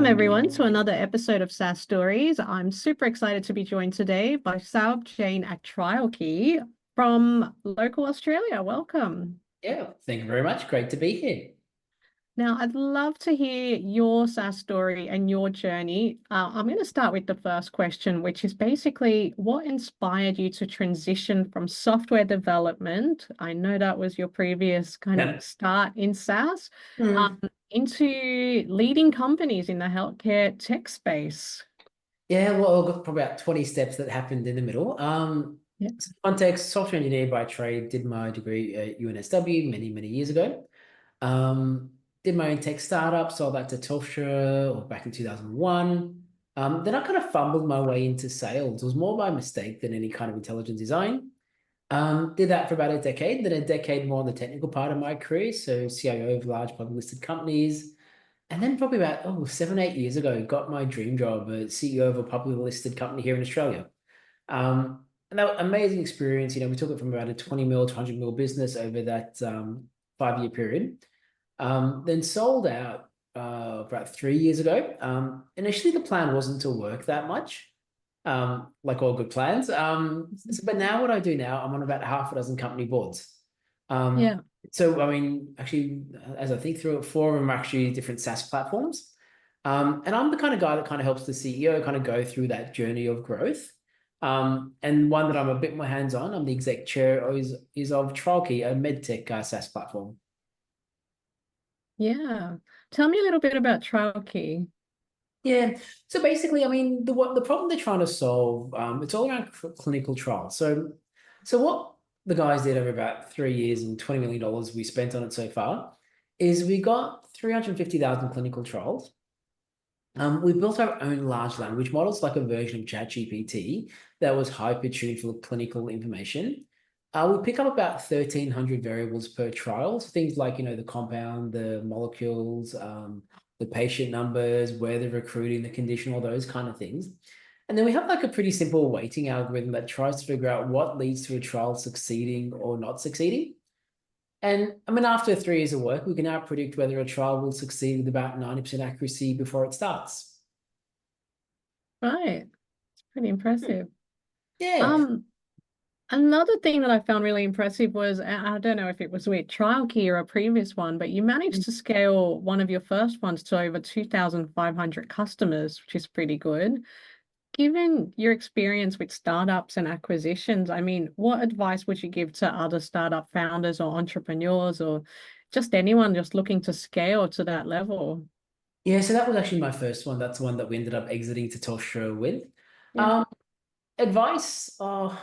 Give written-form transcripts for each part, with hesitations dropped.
Welcome everyone to another episode of SaaS Stories. I'm super excited to be joined today by Saurabh Jain at TrialKey from local Australia. Welcome. Yeah, thank you very much. Great to be here. Now, I'd love to hear your SaaS story and your journey. I'm going to start with the first question, which is basically what inspired you to transition from software development? I know that was your previous kind of Yeah. start in SaaS, Mm. into leading companies in the healthcare tech space. Yeah, well, I've got probably about 20 steps that happened in the middle. Yeah. So context, software engineer by trade, did my degree at UNSW many, many years ago. Did my own tech startup, sold that to Telstra back in 2001. Then I kind of fumbled my way into sales. It was more by mistake than any kind of intelligent design. Did that for about a decade, then a decade more on the technical part of my career. So CIO of large public listed companies. And then probably about 7, 8 years ago, got my dream job as CEO of a publicly listed company here in Australia. And that was an amazing experience. We took it from about a 20 mil to 100 mil business over that 5 year period. Then sold out about 3 years ago. Initially, the plan wasn't to work that much, like all good plans. But now what I do now, I'm on about half a dozen company boards. Yeah. So, I mean, actually, as I think through it, four of them are actually different SaaS platforms. And I'm the kind of guy that kind of helps the CEO kind of go through that journey of growth. And one that I'm a bit more hands-on, I'm the exec chair is of TrialKey, a medtech SaaS platform. Yeah. Tell me a little bit about TrialKey. Yeah. So basically, I mean, the problem they're trying to solve, it's all around clinical trials. So what the guys did over about 3 years and $20 million we spent on it so far is we got 350,000 clinical trials. We built our own large language models, like a version of ChatGPT that was hyper-tuned for clinical information. We pick up about 1,300 variables per trial. So things like, the compound, the molecules, the patient numbers, where they're recruiting, the condition, all those kind of things. And then we have like a pretty simple weighting algorithm that tries to figure out what leads to a trial succeeding or not succeeding. And I mean, after 3 years of work, we can now predict whether a trial will succeed with about 90% accuracy before it starts. Right. It's pretty impressive. Yeah. Um, Another thing that I found really impressive was, I don't know if it was with TrialKey or a previous one, but you managed to scale one of your first ones to over 2,500 customers, which is pretty good. Given your experience with startups and acquisitions, I mean, what advice would you give to other startup founders or entrepreneurs or just anyone just looking to scale to that level? Yeah, so that was actually my first one. That's the one that we ended up exiting to Telstra with. Yeah. Um, Advice, look,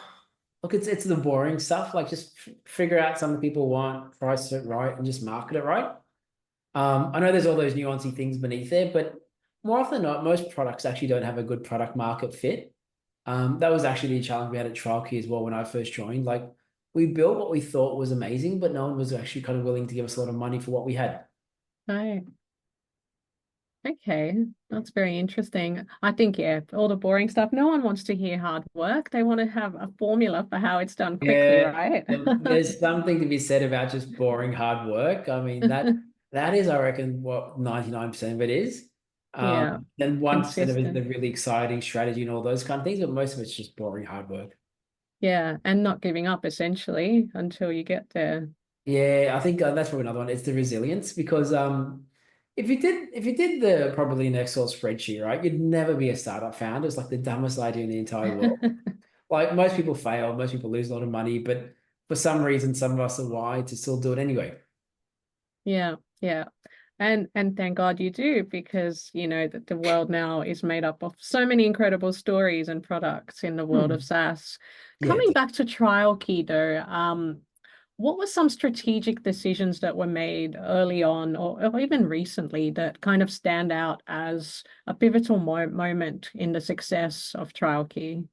it's the boring stuff. Like just figure out something people want, price it right, and just market it right. I know there's all those nuancy things beneath there, but more often than not, most products actually don't have a good product market fit. That was actually the challenge we had at TrialKey as well when I first joined. Like we built what we thought was amazing, but no one was actually kind of willing to give us a lot of money for what we had. Right. Okay, that's very interesting. I think, yeah, all the boring stuff, no one wants to hear hard work. They want to have a formula for how it's done quickly, Yeah, right? there's something to be said about just boring hard work. I mean, that is, I reckon, what 99% of it is. Yeah, Then 1% of it is the consistent. really exciting strategy and all those kind of things, but most of it's just boring hard work. Yeah, and not giving up essentially until you get there. Yeah, I think that's probably another one. It's the resilience because if you did the probably an Excel spreadsheet, right, you'd never be a startup founder. It's like the dumbest idea in the entire world. Like most people fail, most people lose a lot of money, but for some reason, some of us are wired to still do it anyway. Yeah, yeah. And thank God you do, because you know that the world now is made up of so many incredible stories and products in the world of Hmm. SaaS. Yeah. Coming back to TrialKey though, what were some strategic decisions that were made early on or even recently that kind of stand out as a pivotal moment in the success of TrialKey?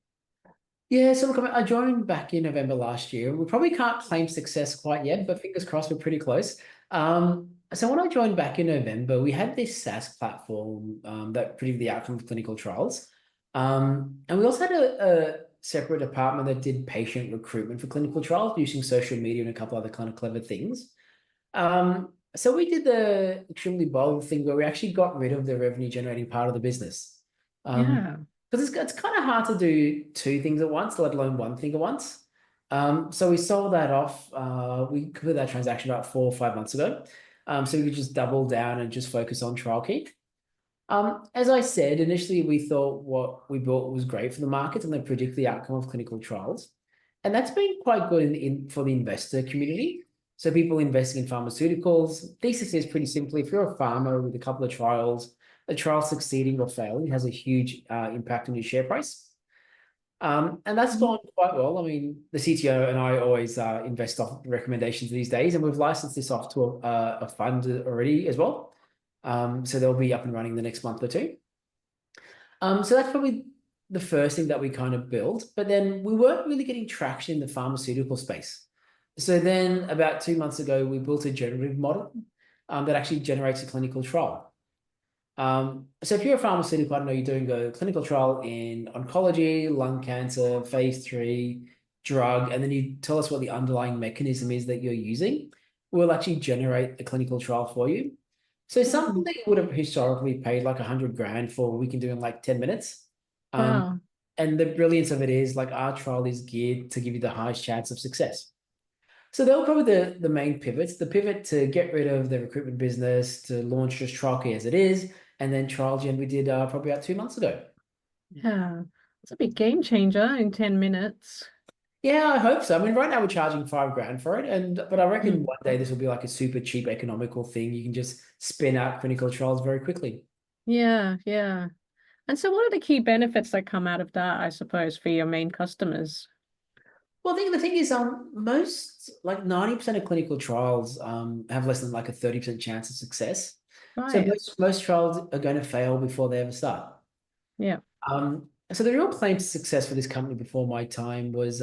Yeah, so look, I joined back in November last year. We probably can't claim success quite yet, but fingers crossed, we're pretty close. So when I joined back in November, we had this SaaS platform that predicted the outcome of clinical trials. And we also had a separate department that did patient recruitment for clinical trials using social media and a couple other kind of clever things. So we did the extremely bold thing where we actually got rid of the revenue generating part of the business. Yeah. Because it's kind of hard to do two things at once, let alone one thing at once. So we sold that off. We completed that transaction about 4 or 5 months ago. So we could just double down and just focus on TrialKey. As I said, initially we thought what we built was great for the markets and they predict the outcome of clinical trials. And that's been quite good for the investor community. So people investing in pharmaceuticals, thesis is pretty simply, if you're a farmer with a couple of trials, a trial succeeding or failing has a huge impact on your share price. And that's Mhm. gone quite well. I mean, the CTO and I always invest off recommendations these days, and we've licensed this off to a fund already as well. So they'll be up and running the next month or two. So that's probably the first thing that we kind of built, but then we weren't really getting traction in the pharmaceutical space. So then about 2 months ago, we built a generative model that actually generates a clinical trial. So if you're a pharmaceutical, I don't know, you're doing a clinical trial in oncology, lung cancer, phase 3 drug, and then you tell us what the underlying mechanism is that you're using, we'll actually generate a clinical trial for you. So something Mm. that you would have historically paid like 100 grand for, we can do in like 10 minutes. Um, Wow. and the brilliance of it is like our trial is geared to give you the highest chance of success. So they were probably the main pivots. The pivot to get rid of the recruitment business, to launch just TrialKey as it is, and then TrialGen we did probably about 2 months ago. Yeah. It's a big game changer in 10 minutes. Yeah, I hope so. I mean, right now we're charging 5 grand for it, but I reckon Mm. one day this will be like a super cheap economical thing. You can just spin out clinical trials very quickly. Yeah, yeah. And so what are the key benefits that come out of that, I suppose, for your main customers? Well, I think the thing is, most like 90% of clinical trials have less than like a 30% chance of success. So Right. most trials are going to fail before they ever start. Yeah. So the real claim to success for this company before my time was,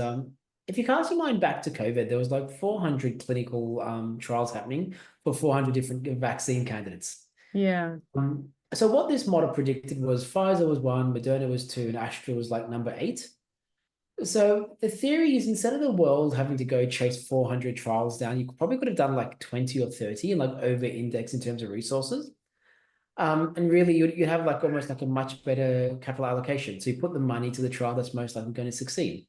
if you cast your mind back to COVID, there was like 400 clinical trials happening for 400 different vaccine candidates. Yeah. So what this model predicted was Pfizer was one, Moderna was two, and Astra was like number 8. So the theory is instead of the world having to go chase 400 trials down, you probably could have done like 20 or 30 and like over index in terms of resources. And really you'd have like almost like a much better capital allocation. So you put the money to the trial that's most likely going to succeed.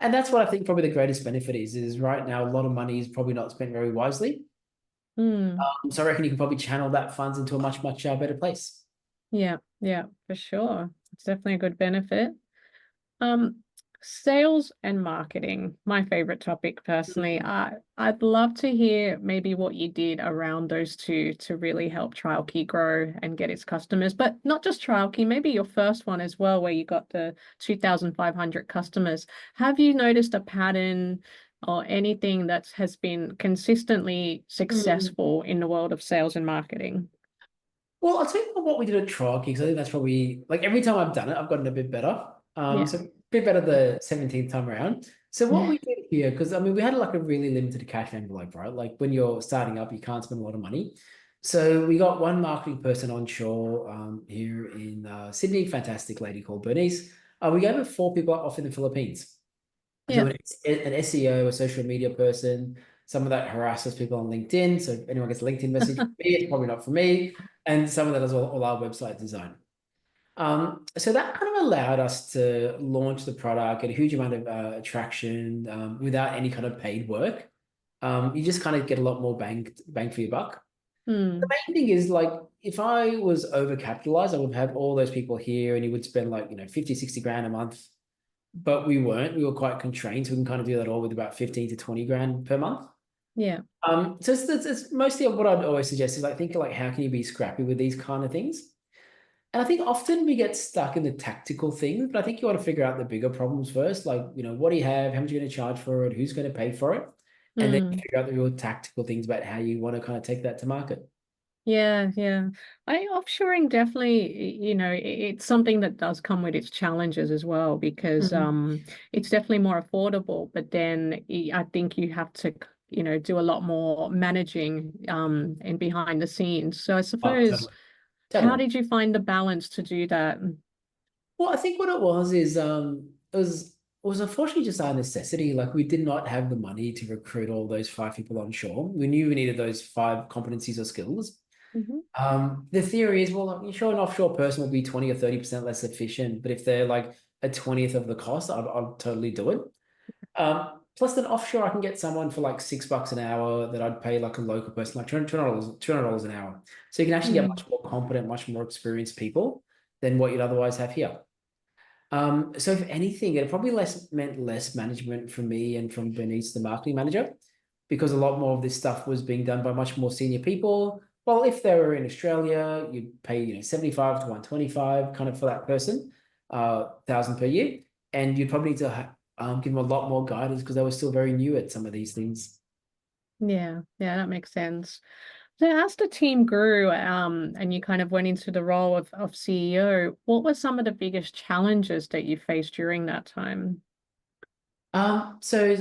And that's what I think probably the greatest benefit is right now a lot of money is probably not spent very wisely. Mm. So I reckon you can probably channel that funds into a much better place. Yeah. Yeah, for sure. It's definitely a good benefit. Um, Sales and marketing, my favorite topic personally. I'd love to hear maybe what you did around those two to really help TrialKey grow and get its customers, but not just TrialKey, maybe your first one as well, where you got the 2,500 customers. Have you noticed a pattern or anything that has been consistently Mm. successful in the world of sales and marketing? Well, I'll tell you what we did at TrialKey, because I think that's probably like every time I've done it, I've gotten a bit better. Yeah. So a bit better the 17th time around. So what we did here, because I mean, we had like a really limited cash envelope, right? Like when you're starting up, you can't spend a lot of money. So we got one marketing person onshore here in Sydney, fantastic lady called Bernice. We gave her 4 people off in the Philippines. So Yeah. an SEO, a social media person, someone that harasses people on LinkedIn. So if anyone gets a LinkedIn message from me, it's probably not for me. And someone that does all our website design. So that kind of allowed us to launch the product, get a huge amount of traction without any kind of paid work. You just kind of get a lot more bang for your buck. The Hmm. main thing is like if I was overcapitalized, I would have had all those people here and you would spend like, 50, 60 grand a month. But we weren't. We were quite constrained. So we can kind of do that all with about 15 to 20 grand per month. Yeah. So it's mostly what I'd always suggest is like think like how can you be scrappy with these kind of things? And I think often we get stuck in the tactical things, but I think you want to figure out the bigger problems first. Like, what do you have? How much are you going to charge for it? Who's going to pay for it? And then Hmm. figure out the real tactical things about how you want to kind of take that to market. Yeah, yeah. I offshoring definitely, it's something that does come with its challenges as well because Mhm. it's definitely more affordable, but then I think you have to, do a lot more managing and behind the scenes. So I Oh, suppose, totally. how Totally. did you find the balance to do that? Well, I think what it was is it was was unfortunately just our necessity. Like we did not have the money to recruit all those 5 people onshore. We knew we needed those 5 competencies or skills. Hmm. The theory is, well, you sure an offshore person will be 20 or 30% less efficient, but if they're like a 20th of the cost, I'd totally do it. Plus, then offshore, I can get someone for like $6 an hour that I'd pay like a local person, like $200 an hour. So you can actually get Mm. much more competent, much more experienced people than what you'd otherwise have here. So if anything, it probably meant less management from me and from Bernice, the marketing manager, because a lot more of this stuff was being done by much more senior people. Well, if they were in Australia, you'd pay 75 to 125 kind of for that person, thousand per year, and you'd probably need to give them a lot more guidance because they were still very new at some of these things. Yeah, yeah, that makes sense. So as the team grew, and you kind of went into the role of CEO, what were some of the biggest challenges that you faced during that time? So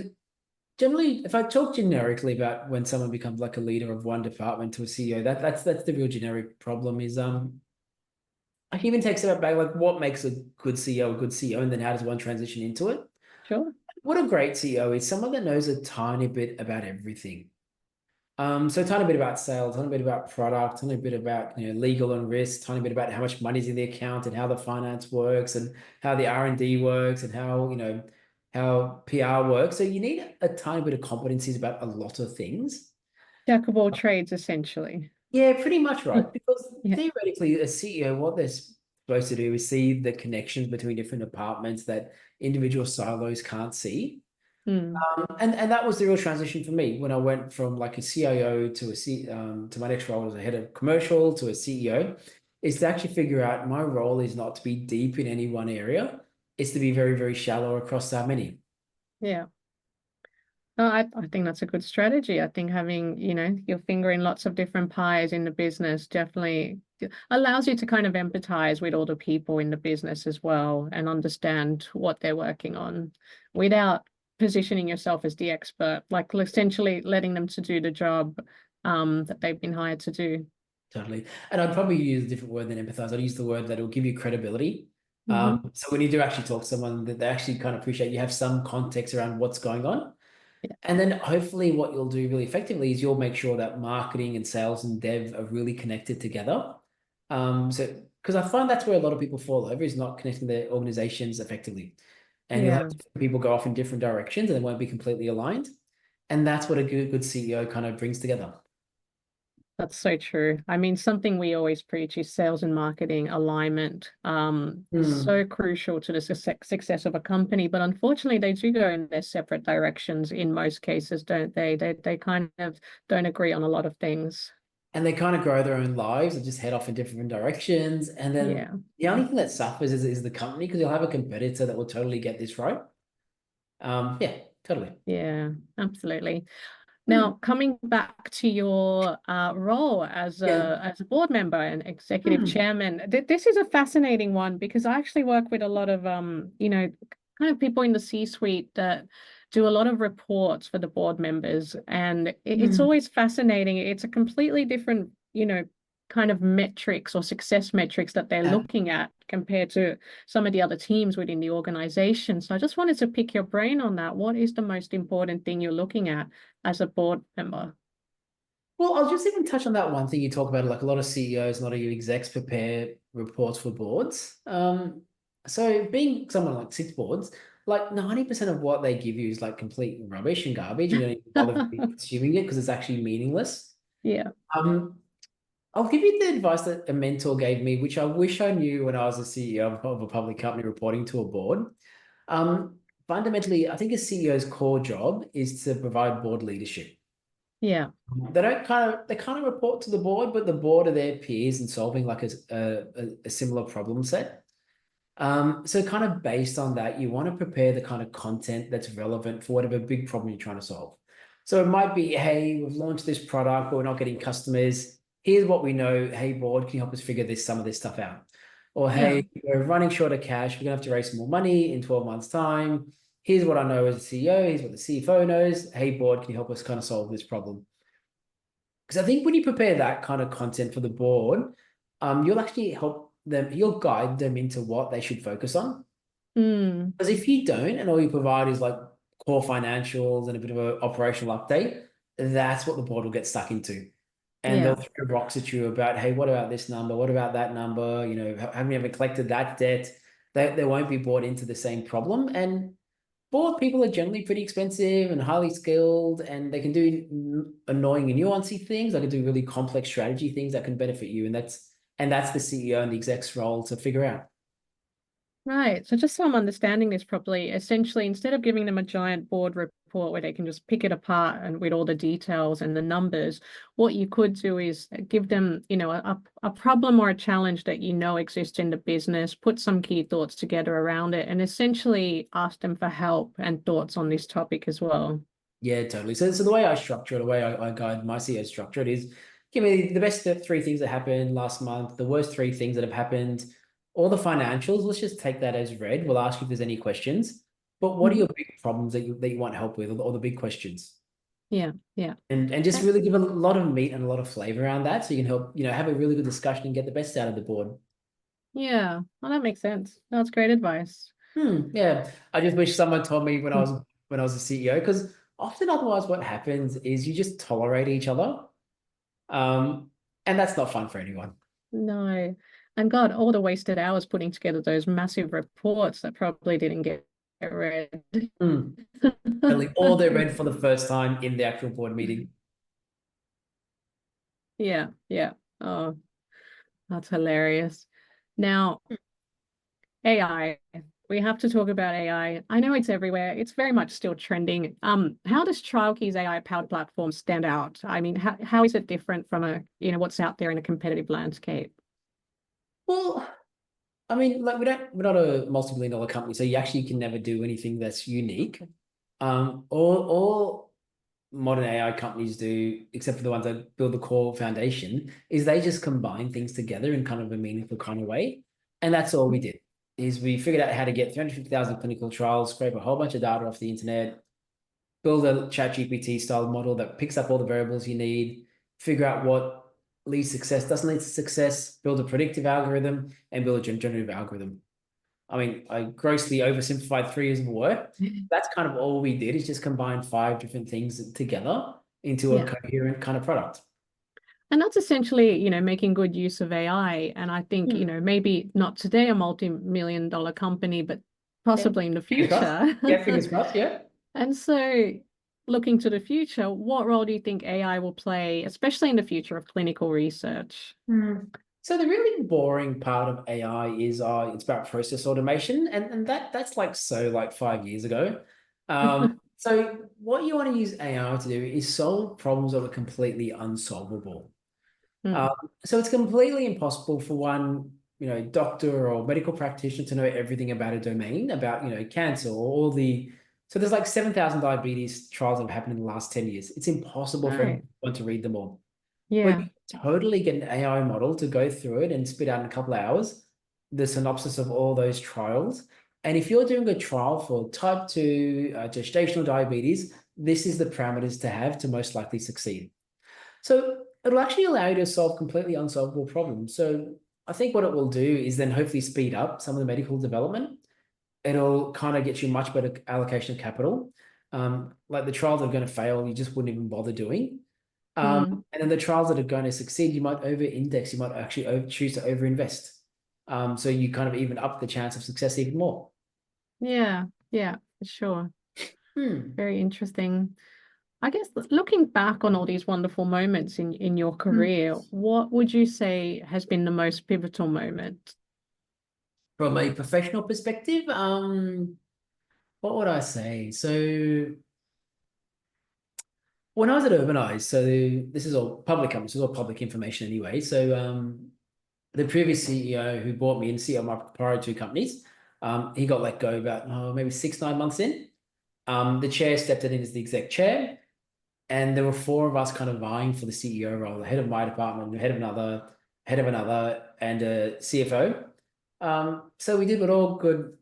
generally, if I talk generically about when someone becomes like a leader of one department to a CEO, that's the real generic problem is I can even take a step back, like what makes a good CEO a good CEO, and then how does one transition into it? Sure. What a great CEO is someone that knows a tiny bit about everything. So a tiny bit about sales, a tiny bit about product, a tiny bit about legal and risk, a tiny bit about how much money's in the account and how the finance works and how the R&D works and how PR works. So you need a tiny bit of competencies about a lot of things. Jack of all trades, essentially. Yeah, pretty much right. Because Yeah. theoretically, a CEO, what they're supposed to do is see the connections between different departments that individual silos can't see. Mm. And that was the real transition for me when I went from like a CIO to my next role as a head of commercial to a CEO, is to actually figure out my role is not to be deep in any one area, it's to be very, very shallow across that many. Yeah. No, I think that's a good strategy. I think having, your finger in lots of different pies in the business definitely allows you to kind of empathize with all the people in the business as well and understand what they're working on without positioning yourself as the expert, like essentially letting them to do the job that they've been hired to do. Totally. And I'd probably use a different word than empathize. I'd use the word that will give you credibility. Hmm. So when you do actually talk to someone, that they actually kind of appreciate you have some context around what's going on. Yeah. And then hopefully what you'll do really effectively is you'll make sure that marketing and sales and dev are really connected together. So because I find that's where a lot of people fall over is not connecting their organizations effectively. And you'll have Yeah. different people go off in different directions and they won't be completely aligned. And that's what a good CEO kind of brings together. That's so true. I mean, something we always preach is sales and marketing alignment. So Hmm. crucial to the success of a company, but unfortunately, they do go in their separate directions in most cases, don't they? They kind of don't agree on a lot of things. And they kind of grow their own lives and just head off in different directions. And then Yeah, the only thing that suffers is the company because you'll have a competitor that will totally get this right. Yeah, totally. yeah, absolutely. Hmm. Now, coming back to your role as Yeah. a board member and executive Hmm. chairman, this is a fascinating one because I actually work with a lot of kind of people in the C-suite that do a lot of reports for the board members, and it's Hmm. always fascinating. It's a completely different, kind of metrics or success metrics that they're Yeah. looking at compared to some of the other teams within the organization. So I just wanted to pick your brain on that. What is the most important thing you're looking at as a board member? Well, I'll just even touch on that one thing you talk about. Like a lot of CEOs, a lot of execs prepare reports for boards. So being someone like six boards, like 90% of what they give you is like complete rubbish and garbage, and you don't even bother consuming it because it's actually meaningless. Yeah, Um, I'll give you the advice that a mentor gave me, which I wish I knew when I was a CEO of a public company reporting to a board. Fundamentally, I think a CEO's core job is to provide board leadership. yeah, They kind of report to the board, but the board are their peers in solving like a similar problem set. So kind of based on that, you want to prepare the kind of content that's relevant for whatever big problem you're trying to solve. So it might be, hey, we've launched this product, but we're not getting customers. Here's what we know. Hey, board, can you help us figure some of this stuff out? Or yeah. hey, we're running short of cash. We're gonna have to raise some more money in 12 months' time. Here's what I know as a CEO. Here's what the CFO knows. Hey, board, can you help us kind of solve this problem? Because I think when you prepare that kind of content for the board, you'll actually help them, you'll guide them into what they should focus on. Mm. Because if you don't, and all you provide is like core financials and a bit of an operational update, that's what the board will get stuck into. And they'll Yeah. throw rocks at you about, hey, what about this number? What about that number? You know, haven't you ever collected that debt? They won't be bought into the same problem. And board people are generally pretty expensive and highly skilled, and they can do annoying and nuancy things. They can do really complex strategy things that can benefit you. And that's the CEO and the exec's role to figure out. Right. So just so I'm understanding this properly, essentially, instead of giving them a giant board report where they can just pick it apart and with all the details and the numbers, what you could do is give them, a problem or a challenge that you know exists in the business, put some key thoughts together around it, and essentially ask them for help and thoughts on this topic as well. Yeah, totally. So the way I structure it, the way I guide my CEO structure it is give me the best three things that happened last month, the worst three things that have happened, all the financials. Let's just take that as read. We'll ask you if there's any questions. But what are Mhm. your big problems that you want help with, or the big questions? Yeah, yeah. And just Eh, really give a lot of meat and a lot of flavor around that so you can help, have a really good discussion and get the best out of the board. Yeah. Well, that makes sense. That's great advice. Yeah. I just wish someone told me when I Mm. was when I was a CEO, because often otherwise what happens is you just tolerate each other. Um, and that's not fun for anyone. No. And God, all the wasted hours putting together those massive reports that probably didn't get read. Mm. Totally. Or they're read for the first time in the actual board meeting. Yeah, yeah. Oh, that's hilarious. Now, AI. We have to talk about AI. I know it's everywhere. It's very much still trending. How does TrialKey's AI-powered platform stand out? I mean, how is it different from what's out there in a competitive landscape? Well, I mean, like we're not a multi-billion dollar company, so you actually can never do anything that's unique. All modern AI companies do, except for the ones that build the core foundation, is they just combine things together in kind of a meaningful kind of way. And that's all we did, is we figured out how to get 350,000 clinical trials, scrape a whole bunch of data off the internet, build a ChatGPT style model that picks up all the variables you need, figure out what leads success, doesn't lead to success, build a predictive algorithm, and build a generative algorithm. I mean, I grossly oversimplified 3 years of work. That's kind of all we did, is just combine 5 different things together into a Yeah. coherent kind of product. And that's essentially, making good use of AI. And I think, Hmm. maybe not today a multi-million dollar company, but Yeah. possibly in the Fingers crossed. future. Yeah, fingers crossed. Yeah. And so, looking to the future, what role do you think AI will play, especially in the future of clinical research? Hmm. So the really boring part of AI is it's about process automation, and that's like 5 years ago. So what you want to use AI to do is solve problems that are completely unsolvable. Um, Mm, so it's completely impossible for one, doctor or medical practitioner to know everything about a domain, about, cancer or all the. So there's like 7,000 diabetes trials that have happened in the last 10 years. It's impossible for right. everyone to read them all. But Yeah. you can totally get an AI model to go through it and spit out in a couple of hours the synopsis of all those trials. And if you're doing a trial for type 2 gestational diabetes, this is the parameters to have to most likely succeed. So it'll actually allow you to solve completely unsolvable problems. So I think what it will do is then hopefully speed up some of the medical development. It'll kind of get you much better allocation of capital. Like the trials that are going to fail, you just wouldn't even bother doing. Mm, And then the trials that are going to succeed, you might over-index, you might actually choose to over-invest. So you kind of even up the chance of success even more. yeah. Yeah. For sure. Hmm. Very interesting. I guess looking back on all these wonderful moments in your career, what would you say has been the most pivotal moment? From a professional perspective, what would I say? So when I was at Urbanize, so this is all public company, this is all public information anyway. So the previous CEO who bought me and CEO of my prior two companies, he got let go about maybe 6, 9 months in. The chair stepped in as the exec chair, and there were four of us kind of vying for the CEO role: the head of my department, the head of another, and a CFO. So we did what all good,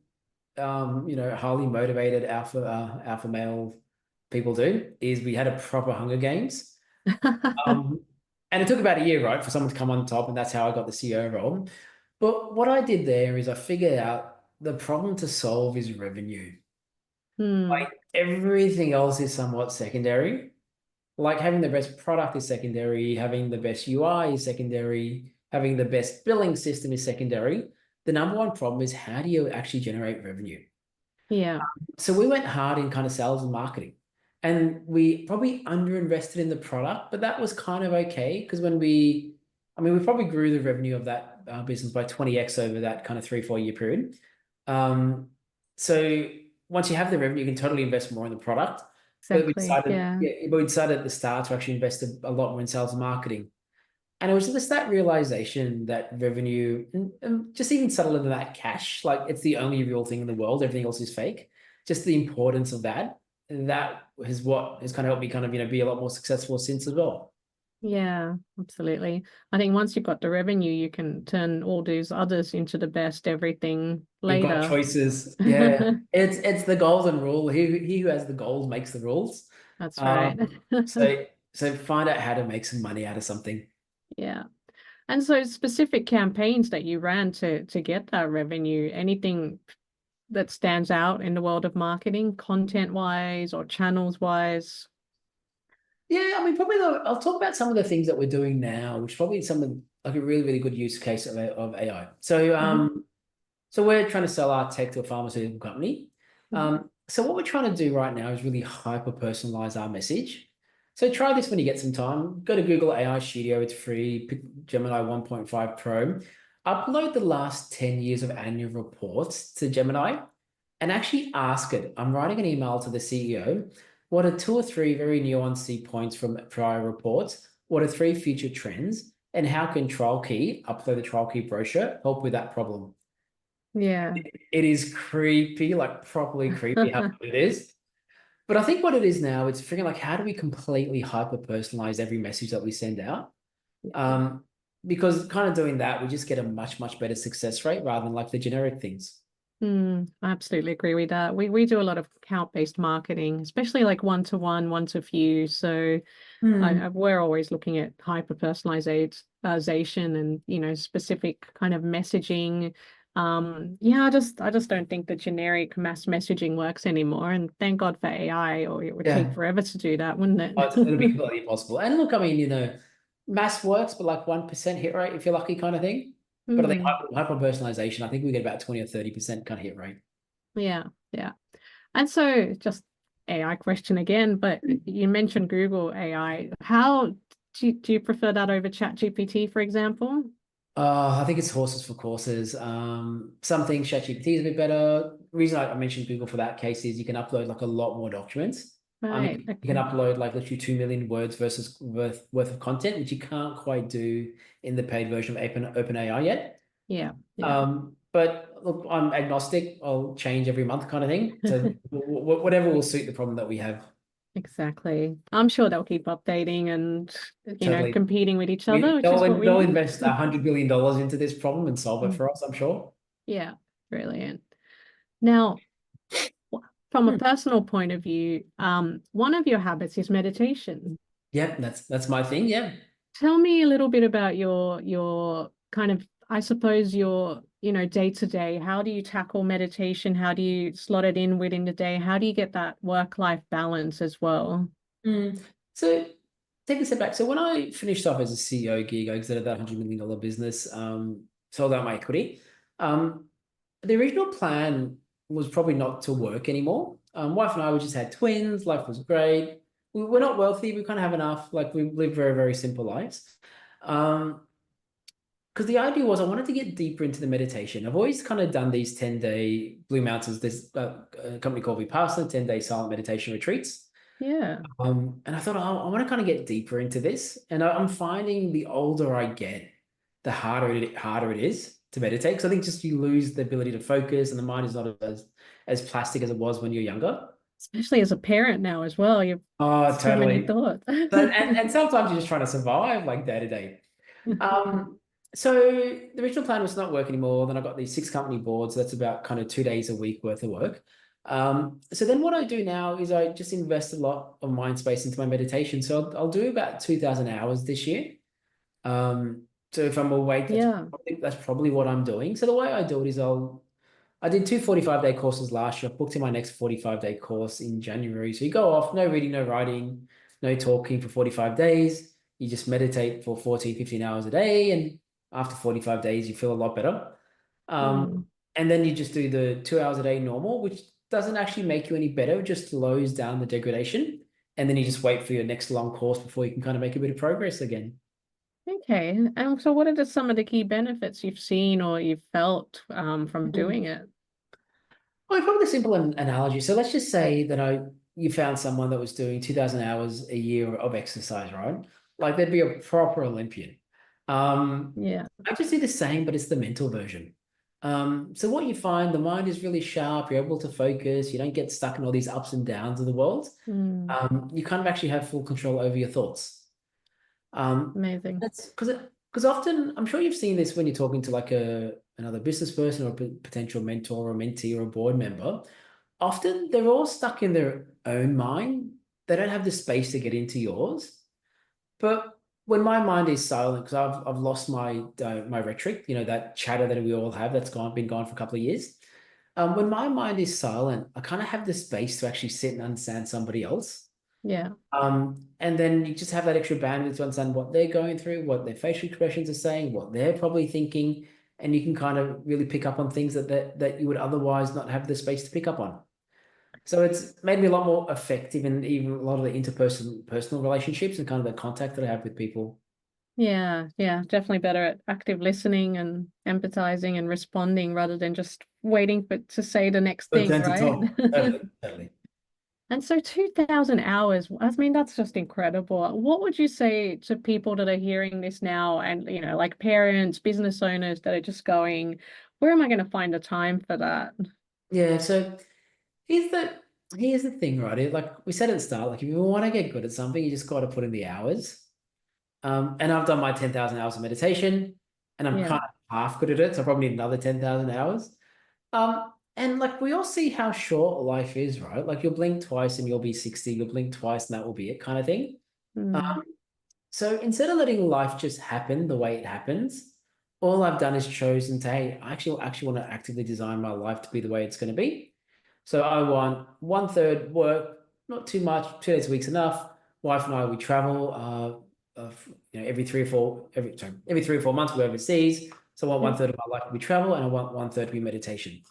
highly motivated alpha male people do, is we had a proper Hunger Games. Um, and it took about a year, right, for someone to come on top, and that's how I got the CEO role. But what I did there is I figured out the problem to solve is revenue. Hmm. Like everything else is somewhat secondary. Like having the best product is secondary, having the best UI is secondary, having the best billing system is secondary. The number one problem is how do you actually generate revenue? Yeah. So we went hard in kind of sales and marketing, and we probably underinvested in the product, but that was kind of okay because I mean, we probably grew the revenue of that business by 20x over that kind of 3, 4 year period. Um, so once you have the revenue, you can totally invest more in the product. But we Exactly. decided, Yeah. yeah, but we decided at the start to actually invest a lot more in sales and marketing. And it was just that realization that revenue, and just even settle into that cash, like it's the only real thing in the world. Everything else is fake. Just the importance of that. And that is what has kind of helped me kind of, be a lot more successful since as well. Yeah, absolutely. I think once you've got the revenue, you can turn all those others into the best everything You've got later. choices. Yeah. It's the golden rule. He who has the gold makes the rules. That's right. Um, so find out how to make some money out of something. Yeah. And so specific campaigns that you ran to get that revenue, anything that stands out in the world of marketing, content wise or channels wise? Yeah, I mean, probably I'll talk about some of the things that we're doing now, which probably some of like a really, really good use case of AI. So, Hmm. so we're trying to sell our tech to a pharmaceutical company. So what we're trying to do right now is really hyper personalize our message. So try this when you get some time. Go to Google AI Studio, it's free. Pick Gemini 1.5 Pro. Upload the last 10 years of annual reports to Gemini and actually ask it. I'm writing an email to the CEO. What are 2 or 3 very nuanced key points from prior reports? What are 3 future trends? And how can TrialKey, upload the TrialKey brochure, help with that problem? Yeah. It is creepy, like properly creepy how good it is. But I think what it is now, it's figuring like how do we completely hyper personalize every message that we send out? Um, because kind of doing that, we just get a much, much better success rate rather than like the generic things. I absolutely agree with that. We do a lot of account-based marketing, especially like one-to-one, one-to-few. So we're always looking at hyper personalization and specific kind of messaging. Yeah, I just don't think the generic mass messaging works anymore. And thank God for AI, or it would take Yeah. forever to do that, wouldn't It'll be it? completely impossible. And look, I mean, mass works, but like 1% hit rate if you're lucky, kind of thing. But I think Hmm. hyper personalization, I think we get about 20 or 30% kind of hit rate. Yeah, yeah. And so just AI question again, but you mentioned Google AI. How do you prefer that over ChatGPT, for example? I think it's horses for courses. Some things ChatGPT is a bit better. The reason I mentioned Google for that case is you can upload like a lot more documents. I Right. mean, you can Okay. upload like literally 2 million words versus worth of content, which you can't quite do in the paid version of OpenAI yet. Yeah. Yeah. But look, I'm agnostic. I'll change every month, kind of thing. So whatever will suit the problem that we have. Exactly. I'm sure they'll keep updating and Totally. competing with each other, which is what we They'll need. invest $100 billion into this problem and solve it Mm. for us, I'm sure. Yeah. Brilliant. Now, from a Hmm. personal point of view, one of your habits is meditation. Yeah, that's my thing. Yeah. Tell me a little bit about your kind of, I suppose your, day to day. How do you tackle meditation? How do you slot it in within the day? How do you get that work-life balance as well? So take a step back. So when I finished off as a CEO gig, I exited that $100 million business, sold out my equity. Um, the original plan was probably not to work anymore. Wife and I, we just had twins. Life was great. We're not wealthy. We kind of have enough. Like we live very, very simple lives. Um, because the idea was I wanted to get deeper into the meditation. I've always kind of done these 10-day Blue Mountains, this company called Vipassana, 10-day silent meditation retreats. Yeah, And I thought, I want to kind of get deeper into this. And I'm finding the older I get, the harder it is to meditate. Because I think just you lose the ability to focus and the mind is not as plastic as it was when you're younger. especially as a parent now as well. You've Oh, so many totally. thoughts. And sometimes you're just trying to survive like day to day. Um, so the original plan was to not work anymore. Then I got these 6 company boards. That's about kind of 2 days a week worth of work. So then what I do now is I just invest a lot of mind space into my meditation. So I'll do about 2,000 hours this year. So if I'm awake, Yeah. that's probably what I'm doing. So the way I do it is I did two 45-day courses last year. I booked in my next 45-day course in January. So you go off, no reading, no writing, no talking for 45 days. You just meditate for 14, 15 hours a day. And after 45 days, you feel a lot better. Mm. And then you just do the 2 hours a day normal, which doesn't actually make you any better, it just slows down the degradation. And then you just wait for your next long course before you can kind of make a bit of progress again. Okay. And so what are some of the key benefits you've seen or you've felt from doing it? Well, probably a simple analogy. So let's just say that you found someone that was doing 2,000 hours a year of exercise, right? Like they'd be a proper Olympian. Yeah. I just do the same, but it's the mental version. So what you find, the mind is really sharp. You're able to focus. You don't get stuck in all these ups and downs of the world. Mm. You kind of actually have full control over your thoughts. Amazing. That's because often I'm sure you've seen this when you're talking to like another business person or a potential mentor or mentee or a board member. Often they're all stuck in their own mind. They don't have the space to get into yours. But when my mind is silent, because I've lost my rhetoric, that chatter that we all have that's been gone for a couple of years. When my mind is silent, I kind of have the space to actually sit and understand somebody else. Yeah. And then you just have that extra bandwidth to understand what they're going through, what their facial expressions are saying, what they're probably thinking, and you can kind of really pick up on things that you would otherwise not have the space to pick up on. So it's made me a lot more effective in even a lot of the interpersonal personal relationships and kind of the contact that I have with people. Yeah. Yeah. Definitely better at active listening and empathizing and responding rather than just waiting for to say the next But thing, then to right? talk. Totally, totally. And so 2000 hours, I mean, that's just incredible. What would you say to people that are hearing this now and, like parents, business owners that are just going, where am I going to find the time for that? Yeah, so here's the here's the thing, right? Like we said at the start, like if you want to get good at something, you just got to put in the hours. And I've done my 10,000 hours of meditation, and I'm Yeah. kind of half good at it, so I probably need another 10,000 hours. And like we all see how short life is, right? Like you'll blink twice and you'll be 60, you'll blink twice and that will be it, kind of thing. Mm, So instead of letting life just happen the way it happens, all I've done is chosen to, hey, I actually want to actively design my life to be the way it's going to be. So I want 1/3 work, not too much, 2 days a week's enough. Wife and I, we travel, every 3 or 4 months we go overseas. So I want yeah. 1/3 of my life to be travel, and I want 1/3 to be meditation.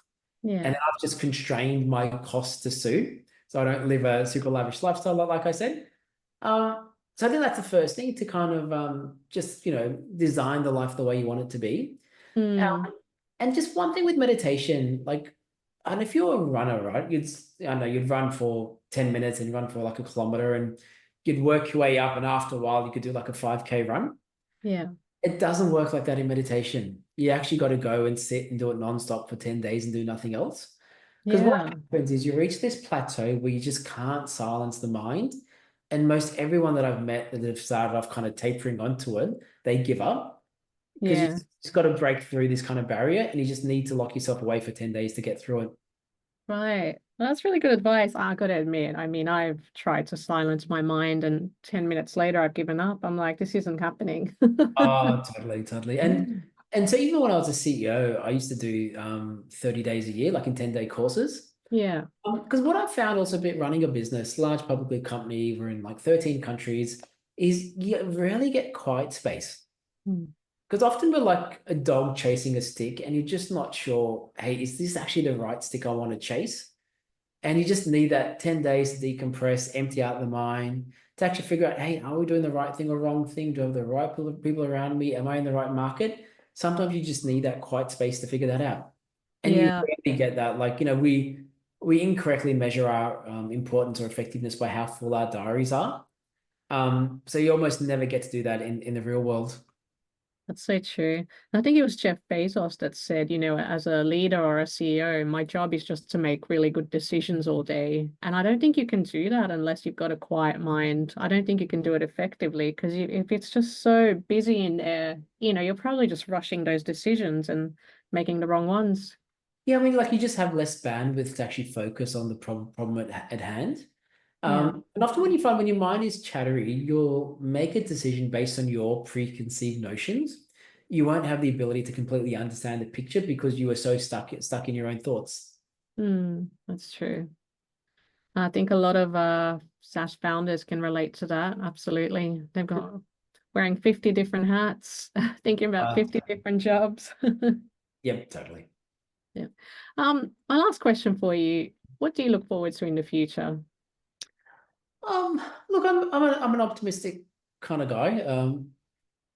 Yeah. And then I've just constrained my costs to suit, so I don't live a super lavish lifestyle, like I said. So I think that's the first thing to kind of just design the life the way you want it to be. Mm, And just one thing with meditation, like, and if you're a runner, right, I know you'd run for 10 minutes and run for like a kilometer, and you'd work your way up, and after a while you could do like a 5K run. yeah. It doesn't work like that in meditation. You actually got to go and sit and do it nonstop for 10 days and do nothing else. Because what Yeah. happens is you reach this plateau where you just can't silence the mind. And most everyone that I've met that have started off kind of tapering onto it, they give up because you Yeah. just got to break through this kind of barrier, and you just need to lock yourself away for 10 days to get through it. Right. Well, that's really good advice. I got to admit, I mean, I've tried to silence my mind and 10 minutes later I've given up. I'm like, this isn't happening. Oh, totally, totally. And so even when I was a CEO, I used to do 30 days a year, like in 10-day courses. Yeah. Because what I've found also a bit running a business, large publicly company, we're in like 13 countries, is you rarely get quiet space. Mm. Because often we're like a dog chasing a stick, and you're just not sure, hey, is this actually the right stick I want to chase? And you just need that 10 days to decompress, empty out the mind, to actually figure out, hey, are we doing the right thing or wrong thing? Do I have the right people around me? Am I in the right market? Sometimes you just need that quiet space to figure that out. And you Yeah. rarely get that. Like, we incorrectly measure our importance or effectiveness by how full our diaries are. So you almost never get to do that in the real world. That's so true. I think it was Jeff Bezos that said, as a leader or a CEO, my job is just to make really good decisions all day. And I don't think you can do that unless you've got a quiet mind. I don't think you can do it effectively because if it's just so busy in there, you're probably just rushing those decisions and making the wrong ones. Yeah, I mean, like you just have less bandwidth to actually focus on the problem at hand. Yeah. And often when you find when your mind is chattery, you'll make a decision based on your preconceived notions. you won't have the ability to completely understand the picture because you are so stuck in your own thoughts. That's true. I think a lot of SaaS founders can relate to that. Absolutely. They've got wearing 50 different hats, thinking about 50 different jobs. Yep, totally. Yeah. My last question for you, what do you look forward to in the future? Look, I'm an optimistic kind of guy.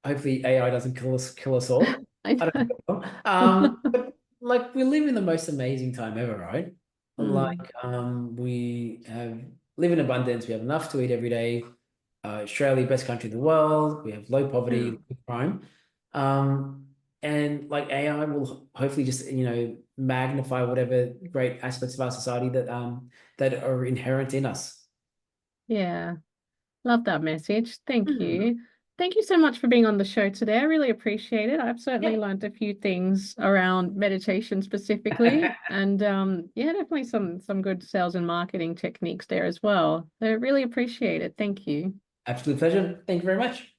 Hopefully AI doesn't kill us all. I I don't know. But like we live in the most amazing time ever, right? Hmm. Like we have live in abundance. We have enough to eat every day. Australia, best country in the world. We have low poverty, Yeah. low crime. Um, and like AI will hopefully just, magnify whatever great aspects of our society that are inherent in us. Yeah. Love that message. Thank Hmm. you. Thank you so much for being on the show today. I really appreciate it. I've certainly Yep. learned a few things around meditation specifically, and yeah, definitely some good sales and marketing techniques there as well. So I really appreciate it. Thank you. Absolute pleasure. Thank you very much.